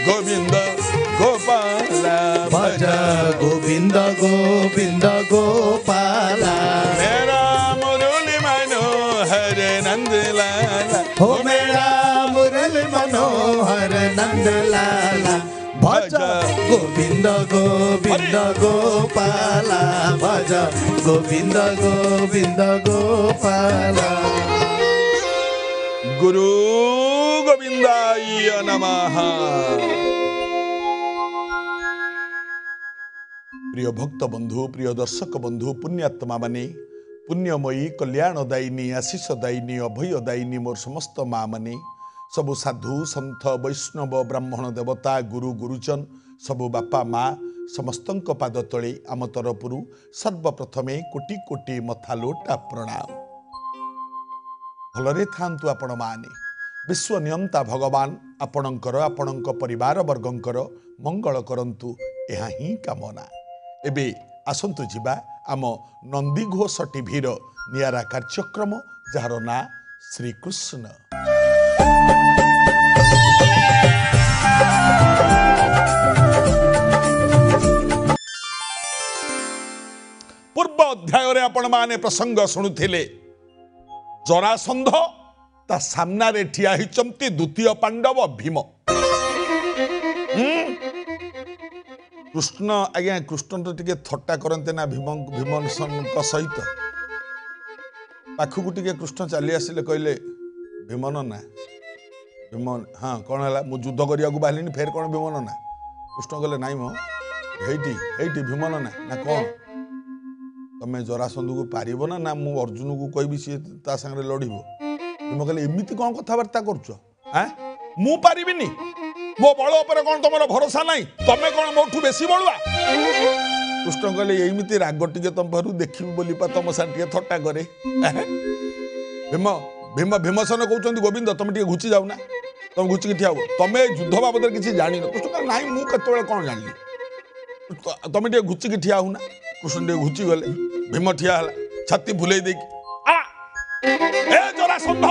गोविंद गोपाला भज गोविंद गोविंद गोपाला मेरा मुरली मनोहर नंदलाला हो मेरा मुरली मनोहर नंदलाला भज गोविंद गोविंद गोपाला भज गोविंद गोविंद गोपाला गुरु गोविंदाय नमः। प्रिय भक्त बंधु प्रिय दर्शक बंधु पुण्यात्मा माने पुण्यमयी कल्याणदायिनी आशीषदायिनी अभयदायिनी मोर समस्त माँ माने सबु साधु सन्थ वैष्णव ब्राह्मण देवता गुरु गुरुजन सबु बापा माँ समस्तंक पाद तले आम तरफरु सर्वप्रथमे कोटि कोटि मथालोटा प्रणाम। भलरे थांतु आपण माने विश्व नियंता भगवान आपणकर आपणक परिवार वर्गंकर मंगल करंतु एहा ही कामना। एबे आसंतु जिबा आम नंदीघोष टीभीर नियारा कार्यक्रम जार ना श्रीकृष्ण। पूर्व अध्याय आपण माने प्रसंग शुणुथिले जरासंध ता सामना रे ठिया हिचंती द्वितीय पांडव भीम। कृष्ण आज्ञा कृष्ण तो टिके थट्टा करते ना भीम सहित पाखक टिके कृष्ण चली आसिले कहले भीमन ना भीमन हाँ कौन है मु युद्ध करने को बाहर फेर कौन भीमन ना कृष्ण कहले नाई मो हेटी भीमन ना कौन तमें जरासंध को पार ना ना मु अर्जुन को कहबी सी ता संगे लड़ब भीम कहले एमती कौन कथबार्ता कर मु पारिबिनी मो बल उपर कौन तुम भरोसा नहीं तमें कौन मोठू बेसी बलुआ कृष्ण कहले एमती राग टिके तुम पार देखी बोली तुम साथ थट्टा करे भीम भीम भीमसेन कहते गोविंद तुम टे घुची जाऊ ना तुम घुचिकी ठिया तुम युद्ध बाबद किसी जान कृष्ण कहले नाई मु केतबेले कौन जानी तुम टे घुचिकी ठिया हो ना कृष्ण टे घुची गले भीम ठिया छाती भुले देकी ए जरासंध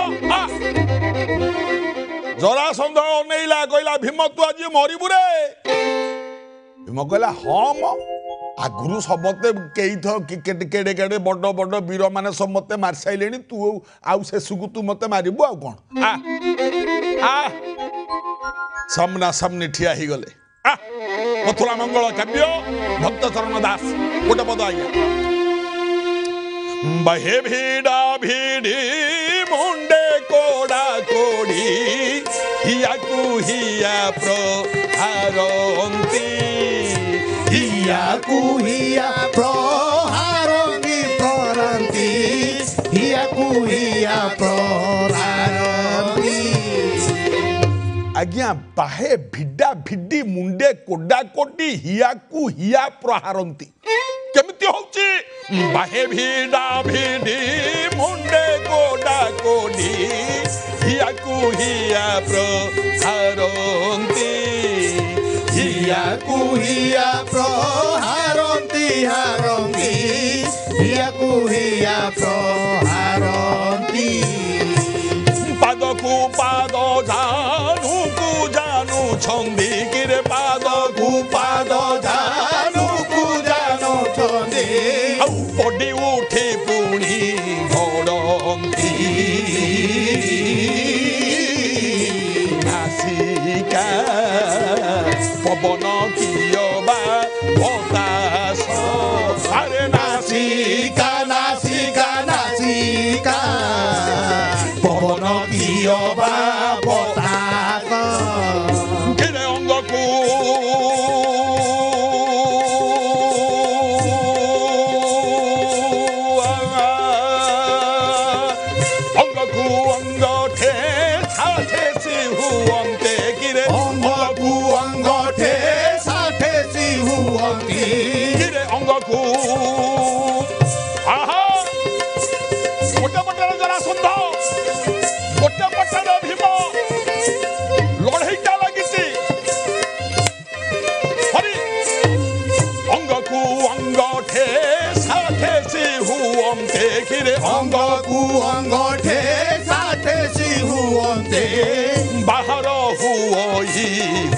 जरासंध अनेइला कहला भीम तू आज मरबू रे भीम कहला हाँ म आगुरु समते कई केड़े केड़े बड़ बड़ वीर माने समते मार साइले तू आउ शेषकू तू मते मारिबू आउ कौन आ सामना सामने ठिया ही गले मथुरा मंगल काव्य भक्त चरण दास गोटे पद आज्ञा बहे भिड़ा भिड़ी मुंडे कोड़ा कोड़ी हिया कु हिया प्रहारंती हिया कु हिया प्रहारंती प्रहारंती हिया कु हिया प्रहारंती। आज्ञा बाहे भिड़ा भिड़ी मुंडे कोड़ा कोड़ी हिया कु हिया प्रहारंती केमिति होची बाहे भिड़ा भिड़ी मुंडे कोड़ा कोड़ी हिया कु हिया प्रहारंती हिया कु हिया प्रहारंती हारंती हिया कु हिया प्रहारंती। पाद को पाद जानू छंदी किरे पाद को पाद जानू छंदी पड़ी उठे पुणी घड़ंती नासिका पवन कियबा बतास अरे नासिका नासिका नासिका पवन कियबा बतास किरे अंग को अंग को अंग ठे साथे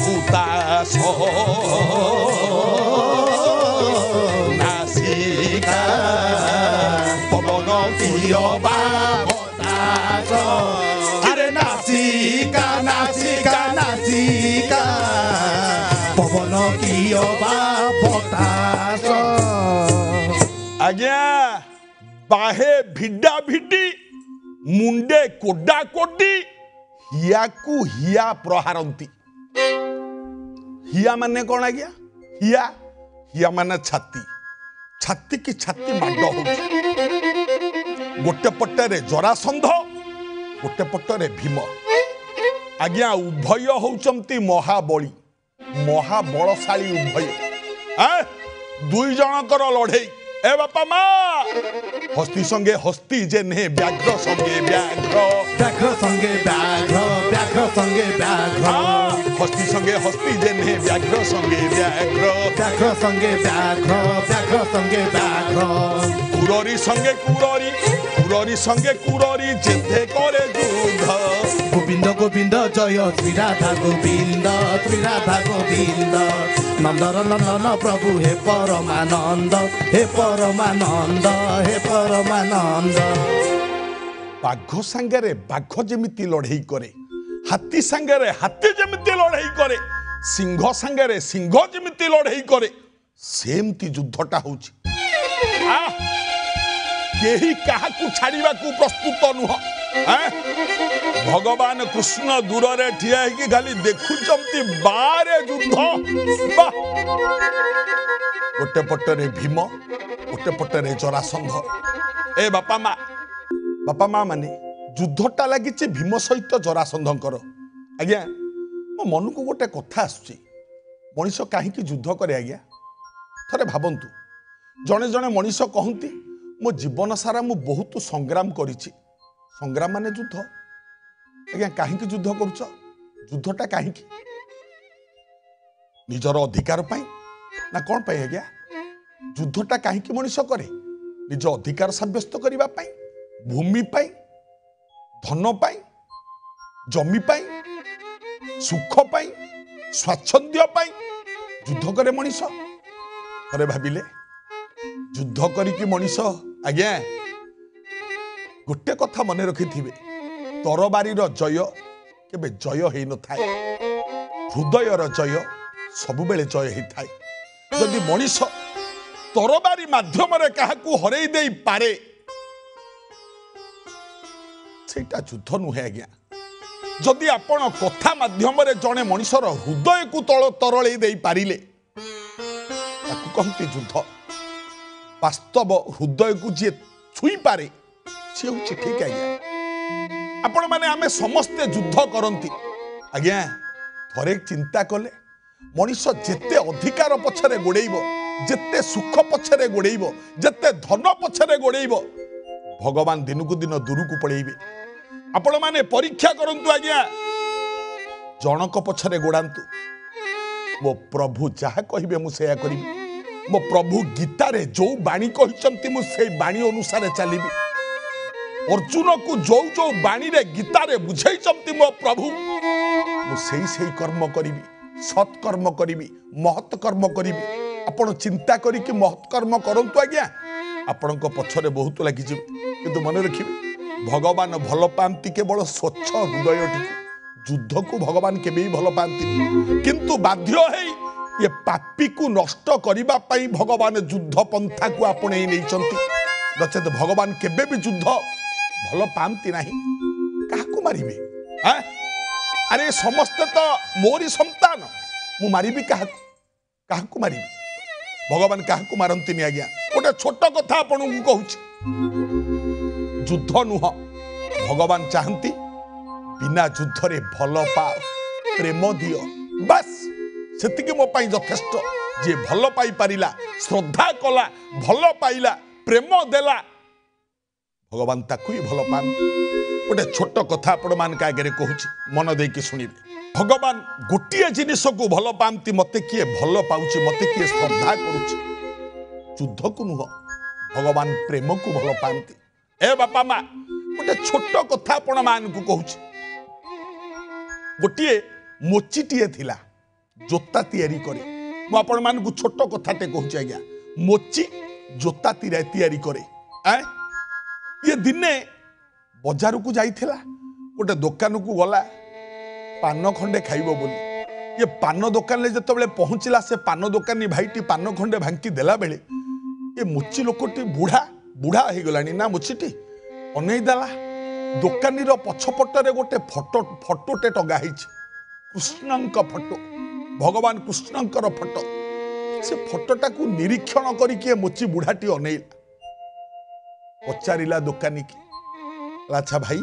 ହୁତାଶ ନାସିକା ପବନ କିଅ ବା ବତାସ ଆରେ ନାସିକା ନାସିକା ନାସିକା ପବନ କିଅ ବା ବତାସ ଆଜ୍ଞା ବାହେ ଭିଡା ଭିଡି ମୁଣ୍ଡେ କୋଡା କୋଡି ହିଆକୁ ହିଆ ପ୍ରହାରନ୍ତି। ହିଆ ମାନେ କଣ ଆଜ୍ଞା? ହିଆ ହିଆ ମାନେ ଛାତି, ଛାତି କି ଛାତି ମାଡ ହଉଛି। ଗୋଟେ ପଟରେ ଜରାସନ୍ଧ, ଗୋଟେ ପଟରେ ଭୀମ। ଆଜ୍ଞା ଉଭୟ ହଉଛନ୍ତି ମହାବଳୀ, ମହାବଳଶାଳୀ ଉଭୟ। ଦୁଇ ଜଣଙ୍କର ଲଢେଇ। ଏ ବାପା ମା ହସ୍ତି ସଙ୍ଗେ ହସ୍ତି ଯେ ନେ ବ୍ୟାଘ୍ର ସଙ୍ଗେ ବ୍ୟାଘ୍ର, ବ୍ୟାଘ୍ର ସଙ୍ଗେ ବ୍ୟାଘ୍ର, ବ୍ୟାଘ୍ର ସଙ୍ଗେ ବ୍ୟାଘ୍ର, ହସ୍ତି ସଙ୍ଗେ ହସ୍ତି ଯେ ନେ ବ୍ୟାଘ୍ର ସଙ୍ଗେ ବ୍ୟାଘ୍ର, ବ୍ୟାଘ୍ର ସଙ୍ଗେ ବ୍ୟାଘ୍ର, ବ୍ୟାଘ୍ର ସଙ୍ଗେ ବ୍ୟାଘ୍ର, কুররি সঙ্গে কুররি, কুররি সঙ্গে কুররি যেতে করে যুদ্ধ। গোবিন্দ গোবিন্দ জয় শ্রীরাধা গোবিন্দ, শ্রীরাধা গোবিন্দ, নন্দন নন্দন প্রভু হে পরমানন্দ, হে পরমানন্দ, হে পরমানন্দ। বাঘ সাঙ্গরে বাঘ যেমিতি লড়াই করে, হাতি সাঙ্গরে হাতি যেমিতি লড়াই করে, সিংহ সাঙ্গরে সিংহ যেমিতি লড়াই করে, সেমতি যুদ্ধটা হଉଛି। কেহি কাহাকু ছাড়িବାକୁ প্রস্তুত নুহ। ভগবান কৃষ্ণ দূরে ঠিয়া হইকি খালি দেখুচନ୍ତି বারে যুদ্ধ। গোটে পটরে ভীম, গোটে পটরে জরাসন্ধ। এ বাপা মা মানে যুদ্ধটা লাগিছে ভীম সহিত জরাসন্ধଙ୍କର। আজ্ঞা ମୋ ମନକୁ ଗୋଟେ କଥା ଆସୁଛି, ମଣିଷ କାହିଁକି ଯୁଦ୍ଧ କରେ ଆଜ୍ଞା? ଥରେ ଭାବନ୍ତୁ, ଜଣେ ଜଣେ ମଣିଷ କହନ୍ତି ମୋ ଜୀବନ ସାରା ମୁଁ ବହୁତ ସଂଗ୍ରାମ କରିଛି। ସଂଗ୍ରାମ ମାନେ ଯୁଦ୍ଧ। ଆଜ୍ଞା କାହିଁକି ଯୁଦ୍ଧ କରୁଛ? ଯୁଦ୍ଧଟା କାହିଁକି? ନିଜର ଅଧିକାର ପାଇଁ ନା କ'ଣ ପାଇଁ ଆଜ୍ଞା? ଯୁଦ୍ଧଟା କାହିଁକି ମଣିଷ କରେ? ନିଜ ଅଧିକାର ସାବ୍ୟସ୍ତ କରିବା ପାଇଁ, ଭୂମି ପାଇଁ, ଧନ ପାଇଁ, ଜମି ପାଇଁ, ସୁଖ ପାଇଁ, ସ୍ୱାଚ୍ଛନ୍ଦ୍ୟ ପାଇଁ ଯୁଦ୍ଧ କରେ ମଣିଷ। ଥରେ ଭାବିଲେ ଯୁଦ୍ଧ କରିକି ମଣିଷ ଆଜ୍ଞା ଗୋଟେ କଥା ମନେ ରଖିଥିବେ, ତରବାରୀର ଜୟ କେବେ ଜୟ ହେଇନଥାଏ, ହୃଦୟର ଜୟ ସବୁବେଳେ ଜୟ ହେଇଥାଏ। ଯଦି ମଣିଷ ତରବାରୀ ମାଧ୍ୟମରେ କାହାକୁ ହରେଇ ଦେଇ ପାରେ, ସେଇଟା ଯୁଦ୍ଧ ନୁହେଁ ଆଜ୍ଞା। ଯଦି ଆପଣ କଥା ମାଧ୍ୟମରେ ଜଣେ ମଣିଷର ହୃଦୟକୁ ତରଳେଇ ଦେଇ ପାରିଲେ, ତାକୁ କହନ୍ତି ଯୁଦ୍ଧ। ବାସ୍ତବ ହୃଦୟକୁ ଯିଏ ଛୁଇଁ ପାରେ ସିଏ ହେଉଛି ଠିକ ଆଜ୍ଞା। ଆପଣ ମାନେ ଆମେ ସମସ୍ତେ ଯୁଦ୍ଧ କରନ୍ତି ଆଜ୍ଞା। ଥରେ ଚିନ୍ତା କଲେ ମଣିଷ ଯେତେ ଅଧିକାର ପଛରେ ଗୋଡ଼େଇବ, ଯେତେ ସୁଖ ପଛରେ ଗୋଡ଼େଇବ, ଯେତେ ଧନ ପଛରେ ଗୋଡ଼େଇବ, ଭଗବାନ ଦିନକୁ ଦିନ ଦୂରକୁ ପଳେଇବେ। ଆପଣ ମାନେ ପରୀକ୍ଷା କରନ୍ତୁ ଆଜ୍ଞା, ଜଣକ ପଛରେ ଗୋଡ଼ାନ୍ତୁ। ମୋ ପ୍ରଭୁ ଯାହା କହିବେ ମୁଁ ସେୟା କରିବି। ମୋ ପ୍ରଭୁ ଗୀତାରେ ଯୋଉ ବାଣୀ କହିଛନ୍ତି ମୁଁ ସେଇ ବାଣୀ ଅନୁସାରେ ଚାଲିବି। ଅର୍ଜୁନକୁ ଯୋଉ ଯୋଉ ବାଣୀରେ ଗୀତାରେ ବୁଝେଇଛନ୍ତି ମୋ ପ୍ରଭୁ, ମୁଁ ସେଇ କର୍ମ କରିବି, ସତ୍କର୍ମ କରିବି, ମହତ୍ କର୍ମ କରିବି। ଆପଣ ଚିନ୍ତା କରିକି ମହତ୍ କର୍ମ କରନ୍ତୁ ଆଜ୍ଞା, ଆପଣଙ୍କ ପଛରେ ବହୁତ ଲାଗିଯିବେ। କିନ୍ତୁ ମନେ ରଖିବେ, ଭଗବାନ ଭଲ ପାଆନ୍ତି କେବଳ ସ୍ୱଚ୍ଛ ହୃଦୟଟିକୁ। ଯୁଦ୍ଧକୁ ଭଗବାନ କେବେ ବି ଭଲ ପାଆନ୍ତିନି, କିନ୍ତୁ ବାଧ୍ୟ ହେଇ ଏ ପାପୀକୁ ନଷ୍ଟ କରିବା ପାଇଁ ଭଗବାନ ଯୁଦ୍ଧ ପନ୍ଥାକୁ ଆପଣେଇ ନେଇଛନ୍ତି। ନଚେତ ଭଗବାନ କେବେ ବି ଯୁଦ୍ଧ ଭଲ ପାଆନ୍ତି ନାହିଁ। କାହାକୁ ମାରିବେ? ଆରେ ସମସ୍ତେ ତ ମୋରି ସନ୍ତାନ, ମୁଁ ମାରିବି କାହାକୁ? କାହାକୁ ମାରିବି? ଭଗବାନ କାହାକୁ ମାରନ୍ତିନି ଆଜ୍ଞା। ଗୋଟେ ଛୋଟ କଥା ଆପଣଙ୍କୁ କହୁଛି, ଯୁଦ୍ଧ ନୁହଁ, ଭଗବାନ ଚାହାନ୍ତି ବିନା ଯୁଦ୍ଧରେ ଭଲ ପାଅ, ପ୍ରେମ ଦିଅ, ବାସ୍ ସେତିକି ମୋ ପାଇଁ ଯଥେଷ୍ଟ। ଯିଏ ଭଲ ପାଇ ପାରିଲା, ଶ୍ରଦ୍ଧା କଲା, ଭଲ ପାଇଲା, ପ୍ରେମ ଦେଲା, ଭଗବାନ ତାକୁ ହିଁ ଭଲ ପାଆନ୍ତି। ଗୋଟେ ଛୋଟ କଥା ଆପଣମାନଙ୍କ ଆଗରେ କହୁଛି, ମନ ଦେଇକି ଶୁଣିବେ। ଭଗବାନ ଗୋଟିଏ ଜିନିଷକୁ ଭଲ ପାଆନ୍ତି, ମତେ କିଏ ଭଲ ପାଉଛି, ମତେ କିଏ ଶ୍ରଦ୍ଧା କରୁଛି। ଯୁଦ୍ଧକୁ ନୁହଁ, ଭଗବାନ ପ୍ରେମକୁ ଭଲ ପାଆନ୍ତି। ଏ ବାପା ମା, ଗୋଟେ ଛୋଟ କଥା ଆପଣ ମାନଙ୍କୁ କହୁଛି। ଗୋଟିଏ मोचीटीए थिला जोता तैयारी करे मु आपण मानकु छोट कथाटे कहूची आज्ञा मोची जोता तैयारी करे ये दिने बजार को जाइथिला गोटे दुकान को गला पान खंडे खाइबो बोली ये पान दुकान में जिते पहुँचला से पान दुकानी भाईटी पान खंडे भांगी देला बेले ये मुची लोकटी बुढ़ा बुढ़ा हो गलानी ना मुचीटी अनईदेला दुकानी पछपटे गोटे फटोटे टंगा कृष्णंक फटो भगवान कृष्णंकर फटो से फटोटा को निरीक्षण करके मुची बुढ़ाटी अनईला पचारिला दुकानी की अच्छा भाई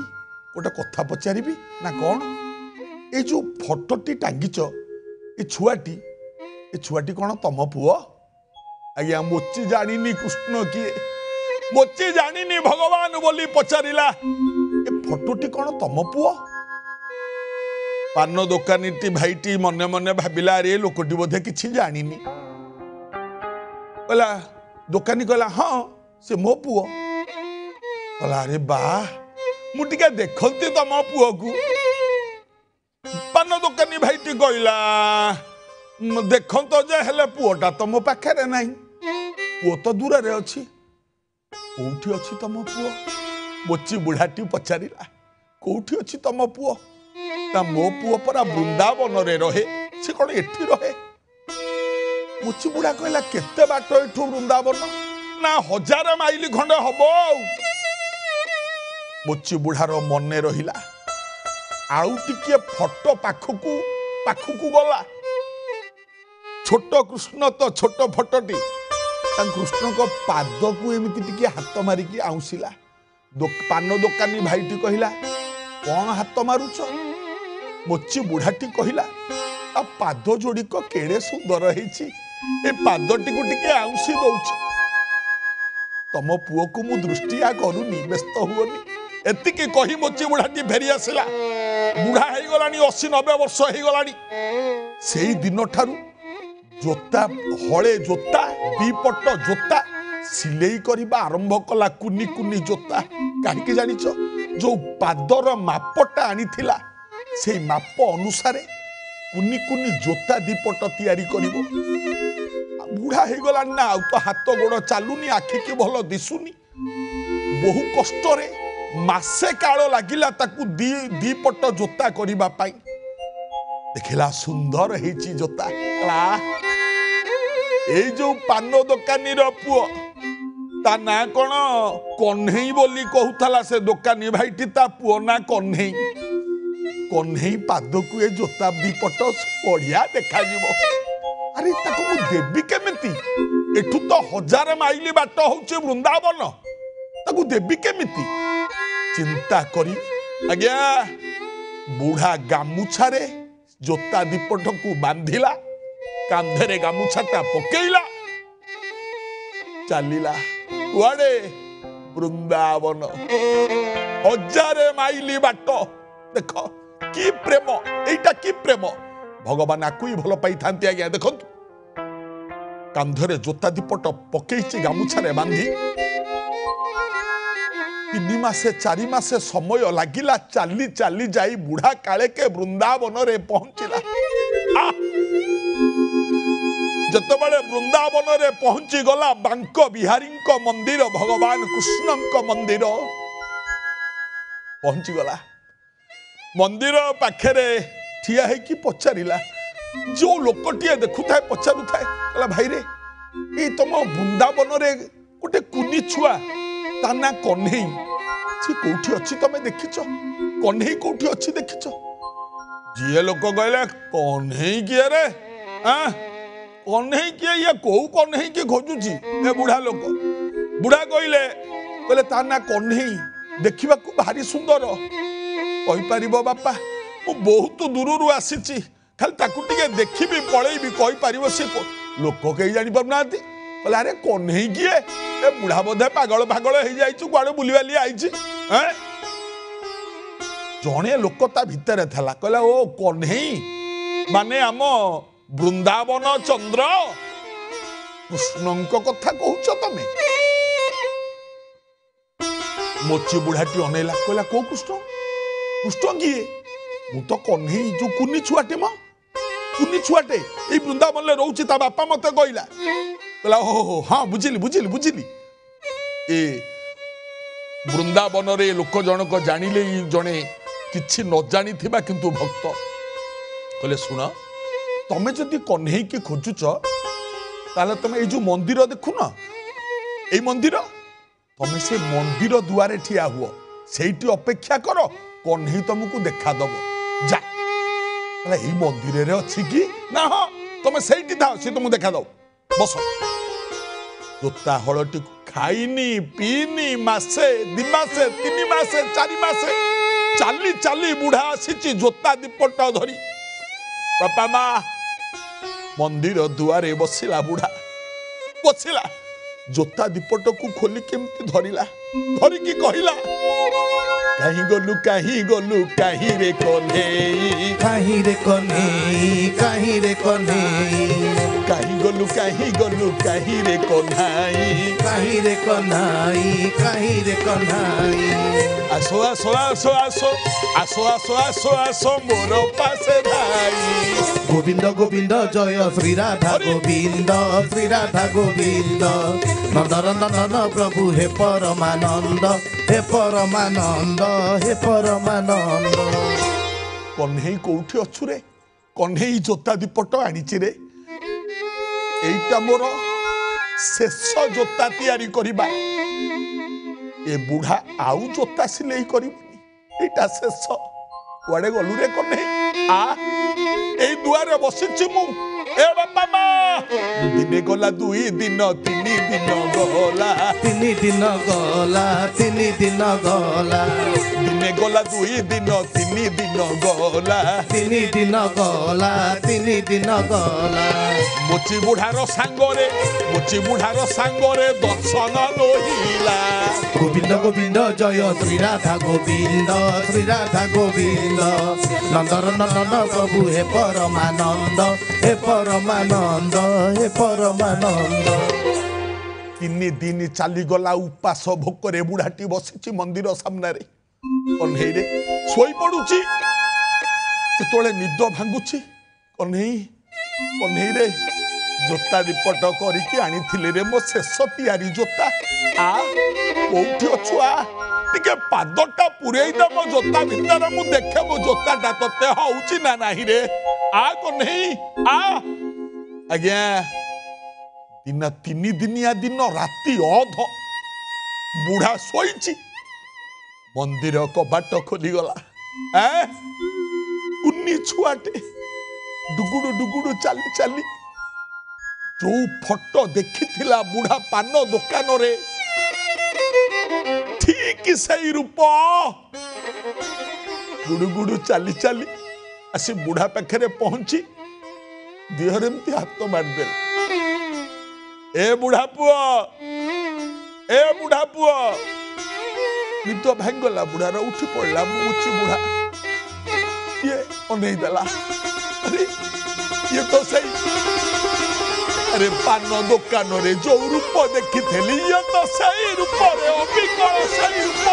गोटे कथा पचारि ना कौन ये जो फटोटी टांगीच ये छुआटी कौन तम पुओ आज्ञा मोची जानी कृष्ण किए मोची जानी भगवान बोली पचारिला ये फटोटी कौन तम पुओ पान दोकानी भाईटी मने मने भाविला रे लोकटी बोधे किछि जानी कहला दोकानी कहला हाँ से मो पुओ कहला अरे वाह मु टिके देखती तम पुओ को पान दोकानी भाईटी कहला देखत जे हेले पुओटा तो मो पाखरे नाही पुओ तो दूर रे अछि कोठी अछि तम पुओ मोची बुढ़ाटी पचारिला कोठी अछि तम पुओ ता मो पुओ परा वृंदावन रे रहे से कोन एठी रहे मोची बुढ़ा कहला केते बाट एठू वृंदावन ना 1000 माइल खंडे हबो मोची बुढ़ार मने रहिला आउ टिके फटो पाखकू गला छोट कृष्ण तो छोट फटोटी कृष्ण को पाद को एमती टिके हाथ मारिकी आउसिला पान दोकानी भाईटी कहला कौन हाथ मारुच मोची बुढ़ाटी कहला आ पाद जोड़िक केड़े सुंदर है पादटी को टिके आउसी दौची तम पुओ को मु दृष्टिया करूनी व्यस्त हुओनी एतिकी कही मोची बुढ़ाटी फेरी आसला बुढ़ा हो गलानी 80-90 वर्ष हो गलानी से दिन ठारू जोता हले जोता दीपट जोता सिलेई करबा आरंभ कला कुनी कुनी जोता कहीं जानिच जो पादर मापटा आनीथिला से माप अनुसार कुनी कुनी जोता दीपट तैयारी करिवो बुढ़ा हो गलानी ना तो हाथ गोड़ चालुनी आखि की भल दिसुनी बहु कष्ट रे मासे काल लागिला ताकू दीपट जोता करिबा पाई देखला सुंदर हेची जोता ए जो पान दोकानी पुओ ता ना कौन कन्हई बोली कहूला से दोकानी भाईटी ता पुओ ना कन्हई पाद को ए जोता दीपट बढ़िया देखा अरे ताको मु देवी केमिति एठू तो 1000 माइल बाट होउचे वृंदावन ताको देवी केमिति चिंता करी आज्ञा बुढ़ा गामुछारे जोता दीपट को बांधिला कांधरे गामुछाटा पकेइला चलिला कुआडे वृंदावन 1000 माइल बाट देख की प्रेम एटा की प्रेम भगवान आकु ही भल पाई थांती आज्ञा देखंतु कांधरे जोता दीपट पकेइछि गामुछारे बांधी 3 मासे 4 मासे समय लागिला चाली चाली जाई बुढ़ा काले के वृंदावन रे पहुंचिला जतबले वृंदावन रे पहुंची गला बांक बिहारी मंदिर भगवान कृष्ण मंदिर पहुंची गला मंदिर पाखरे ठिया है कि पचारिला जो लोकटिए देखुथाए पचारुथाए कहला भाई रे ए तुम वृंदावन रे गोटे कुनी छुआ ता ना कन्हई से कोठी अछि तमे देखिछ कन्हई कोठी अछि देखिछ जिए लोक कहले कन्हई किए रे हां कन्हई किए ये को कन्हई के खोजुची ए बुढ़ा लोक बुढ़ा कहले ता ना कन्हई देखिबा को भारी सुंदर कहि परिबो बापा मु बहुत दूररू आसीची खाली ताकू टिके देखिबी पळेइबी कहि परिबो से लोक कहि जानि परनाती कहला अरे कन्हई किए ए बुढ़ा बोधे पागल पागल हो जाइछु कुआडे बुलिवाली आइछि हैं जणे लोक ता भितरे थला कहला ओ कन्हई माने आम वृंदावन चंद्र कृष्णंक कथा कहूच तमे मोची बुढ़ाटी अनेला कहला को कृष्ण कृष्ण किए मु तो कन्हई जो कुनी छुआटे म कुनी छुआटे ए वृंदावन ले रहउची ता बापा मते कहला कहला हो हाँ बुझिली बुझिली बुझिली ए वृंदावन रे लोक जनक जानिले जणे किछि न जानी थिबा किंतु भक्त कहले सुन तमे जदि कन्हई की खोजुच ताले तमे ए जो मंदिर देखु न ए मंदिर तमे से मंदिर दुआरे ठिया हुओ सेठी अपेक्षा कर कन्हई तुमको देखा दब जा ए मंदिर रे अछि कि ना हाँ तमे सेठी था से तुमको देखा दब बस जोता हलटी खाइनी पीनी मासे दिमासे 3 मासे 4 मासे चाली चाली बुढ़ा आसी जोता दीपट धरी बापा माँ मंदिर दुआरे बसिला बुढ़ा बसिला जोता दीपट को खोली केमती धरिला धरिकी कहला कहीं गलु कहीं रे कन्हई कहीं रे कन्हई कहीं रे कन्हई कहीं गलु कहीं रे कन्हई कहीं रे कन्हई कहीं रे कन्हई आसो आसो आसो आसो आसो आसो आसो आसो मोर पासे भाई गोविंद गोविंद जय श्री राधा गोविंद नंदन प्रभु हे परमानंद हे परमानंद हे परमानंद कन्हई कोठी अछु रे कन्हई जोता दीपट आनिछि रे एइटा मोर शेष जोता तैयारी करिबा ए बुढ़ा आउ जोता सिलेई करिबनी एइटा शेष कुआडे गलु रे कन्हई आ एई दुआरे बसिछि मु ए बापा मा दिने गला 2 दिन 3 दिन गला 3 दिन गला 3 दिन गला दिने गला 2 दिन 3 दिन गला 3 दिन गला 3 दिन गला मोची बुढ़ार सांगरे दर्शन लोहिला गोविंद गोविंद जय श्री राधा गोविंद नंदन प्रभु हे परमानंद हे परमानंद हे परमानंद 3 दिन चली गला उपास भोकरे बुढ़ाटी बसिची मंदिर सामने कन्हई रे सोई पड़ुची जेतोले निद भांगुची कन्हई रे जोता दीपट करिकी आनिथिले रे मो शेष तैयारी जोता आ कोठी अछु आ टिके पादटा पुरेई दे मो जोता भीतर मु देखे मो जोताटा तते होउची ना नाही रे आ कन्हई आ आज्ञा दिन 3 दिनिया दिन राति अध बुढ़ा सोईची मंदिर कबाट खोलीगला कुन्नी छुआटे डुगुडु चली चली जो फटो देखी बुढ़ा पान दुकान रे ठीक सही रूप गुडुगुडु चली चली आसी बुढ़ा पाखे पहुंची देहरे एमती हाथ मारदे ए बुढ़ा पुआ निद भांगला बुढ़ार उठी पड़ला मुची बुढ़ा ये अनई देला अरे ये तो सही अरे पान दुकान रे जो रूप देखी थेली ये तो सही रूप रे अबिकल सही रूप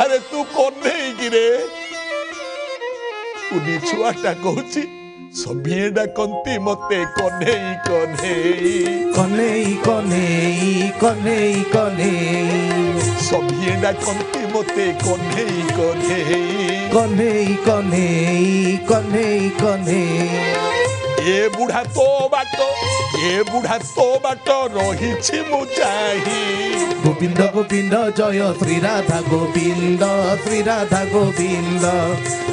अरे तू कौन नहीं गिरे उनी छुआटा कहूची सभी डाकती मते कन्हई कन्हई कन्हई कन्हई कन्हई सभी डाकती मते कन्हई कन्हई कन्हई कन्हई कन्हई ए बुढ़ा तो बाट रही मु चाही गोविंद गोविंद जय श्री राधा गोविंद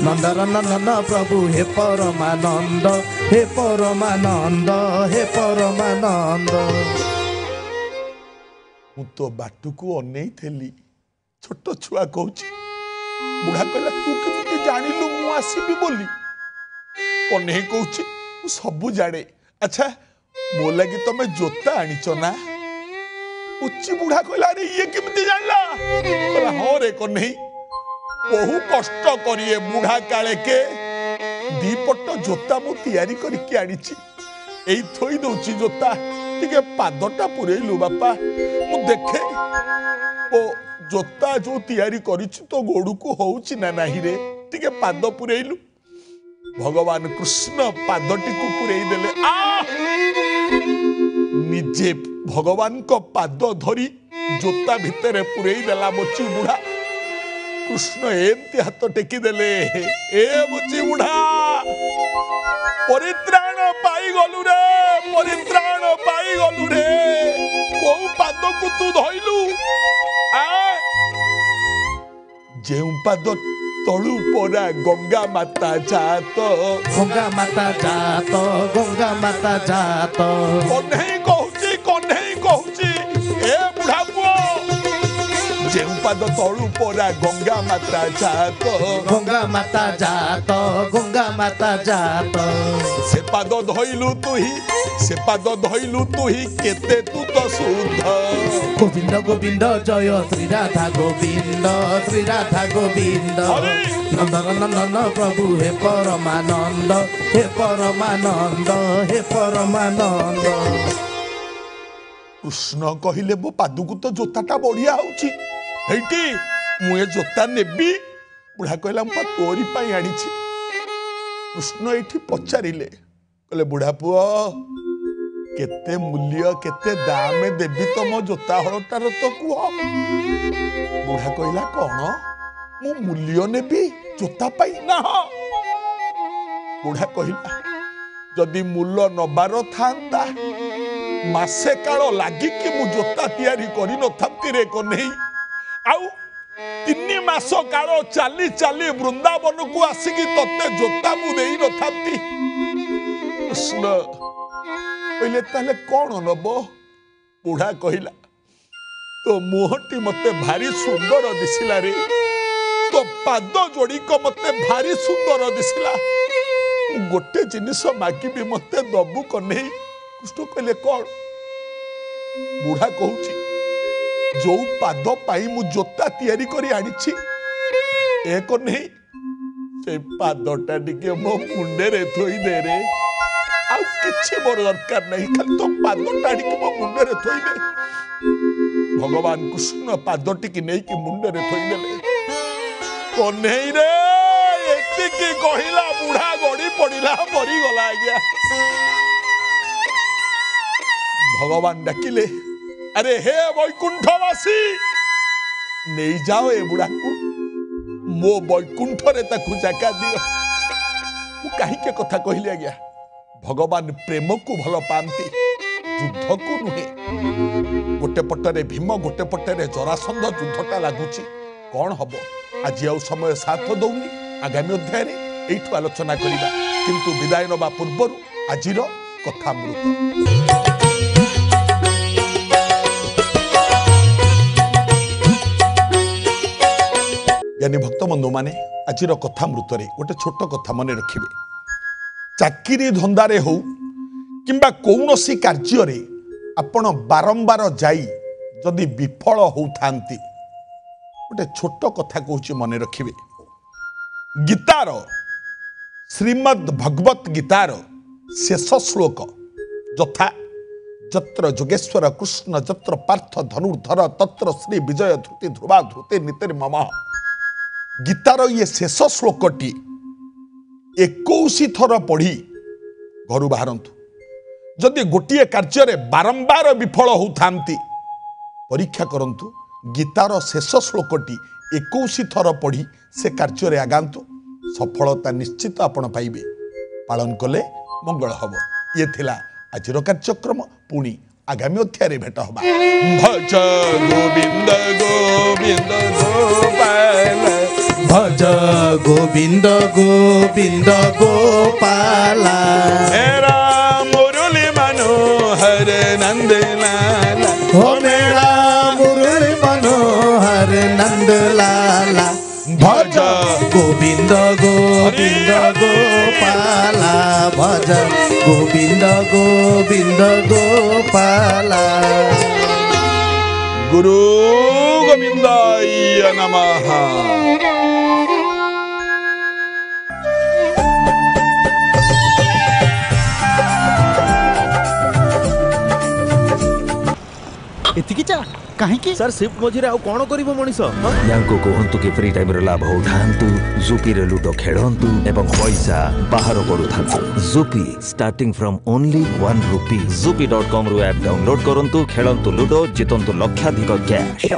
नंदन प्रभु हे परमानंद हे परमानंद हे परमानंद मु तो बाटू को अनै थेली छोट छुआ कहूची बुढ़ा कहला तू केमती जानिलु मु आसीबी बोली कन्हई कहूची सबू जाने अच्छा मो लगी तमे जोता आनीच ना उच्ची बुढ़ा कहला अरे ये केमती जानला कहला हाँ रे कन्हई बहु कष्ट करिए बुढ़ा काले के दीपट जोता मु तैयारी करके आनीची एई थोई दउची जोता टिके पादटा पुरेइलु बापा मु देखे ओ जोता जो तैयारी करिछु तो गोड़ू को होउछि ना नाही रे टिके पाद पुरेइलु भगवान कृष्ण पादटी को पुरेई देले निजे भगवान को पाद धरी जोता भितर पुरेई देला मोची बुढ़ा कृष्ण एमती हाथ टेकी देले ए मोची बुढ़ा परित्राण पाई गलु रे को पाद को तू धइलु जेउ पाद तळु परा गंगा माता जात कन्हई कहूची ए बुढ़ा पुओ जेउ पाद तळु परा गंगा माता जात से पाद धइलु तु ही केते तू तो शुद्ध गोविंद गोविंद जय श्री राधा गोविंद नंदन नंदन प्रभु हे परमानंद कृष्ण कहिले मो पादुकु तो जोताटा बढ़िया होउची हेटी मु ए जोता नेबी बुढ़ा कहला मु तोरी पाई आनिछि कृष्ण एठी पचारिले कहले बुढ़ा पुओ केते मूल्य केते दाम देबी तम जोता हळटार तो कुह बुढ़ा कहला कौन मु मूल्य नेबी जोता पाई ना बुढ़ा कहला जदि मूल्य नबार थांता मासे काल लागी कि मु जोता तैयारी करि न थांती रे कन्हई आउ 3 मास काल चाली चाली वृंदावन को आसिकी तते जोता मु देई न थांती कृष्ण कहले ताले कौन नब बुढ़ा कहला तो मुहटी मते भारी सुंदर दिसिला रे तो पाद जोड़िक मते भारी सुंदर दिसिला गोटे जिनिस मागिबी मते दबु कन्हई कृष्ण कहले कौन बुढ़ा कहूची जो पाद पाई मु जोता तैयारी करी आनिछि ए कन्हई से पादटा टिके मो मुंडे रे थोई दे रे आउ किछि मोर दरकार नहीं खाली तो पादटा टिके मो मुंडे रे थोई दे भगवान कृष्ण पादटी की नहीं कि मुंडे रे थोई देले कन्हई रे एति की कहिला बुढ़ा गड़ी पड़िला मरी गला आज्ञा भगवान डाकिले अरे हे वैकुंठवासी नहीं जाओ ए बुढ़ा को मो वैकुंठ रे ताकू जाका दियो मु काहे के कथा कहली आज्ञा भगवान प्रेम को भल पांती युद्ध को नुहे गोटे पटरे भीम गोटे पटरे जरासंध युद्धटा लागुची कौन हबो आज आउ समय साथ दौनी आगामी अध्याय रे एठू आलोचना करिबा किंतु विदाय नबा पूर्वरु आजिर कथामृत ज्ञानी भक्त बंधु माने आजिर कथामृत रे गोटे छोट कथा मन रखिबे चाकरी धंदारे हो किंबा कौनसी कार्य रे आपण बारंबार जाई जदि विफल होउथांती गोटे छोट कथा कहूची मन रखिबे गीतार श्रीमद् भगवत गीतार शेष श्लोक यथा जत्र जोगेश्वर कृष्ण जत्र पार्थ धनुर्धर तत्र श्री विजय धृति ध्रुवा धृति नीतिर मम गीतार ये शेष श्लोकटी 21 थर पढ़ी घर बाहरतु जदि गोटे कार्य बारंबार विफल होउथांती परीक्षा करंतु गीतार शेष श्लोकटी 21 थर पढ़ी से कार्य आगांतु सफलता निश्चित आपण पाइबे पालन कले मंगल हब ये थिला आजिर कार्यक्रम पुणी आगामी अध्याय भेट हबा भज गोविंद गोविंद गोपाल भज गोविंद गोविंद गोपाला मेरा मुरली मनोहर नंद लाला हो मेरा मुरली मनोहर नंद लाला भज गोविंद गोविंद गोपाला भज गोविंद गोविंद गोपाला गुरु गोविंदाय नमः। ଏତିକି ଚା कहीं सर शिफ्ट मझिरे आउ कोन करिवो मनिष यांको कहंतु कि फ्री टाइम रे लाभ उठांतु जुपी रे लूडो खेलंतु एवं पैसा बाहर करूथांतु Zupi starting from only 1 rupee zupi.com रु ऐप डाउनलोड करंतु खेलंतु लूडो जितंतु लक्षाधिक cash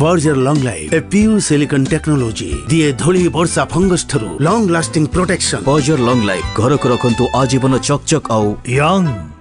Berger Long Life, a pure silicon technology दिए धूली वर्षा फंगस ठरू long lasting protection. Berger Long Life घर को रखंतु आजीवन चकचक आउ यंग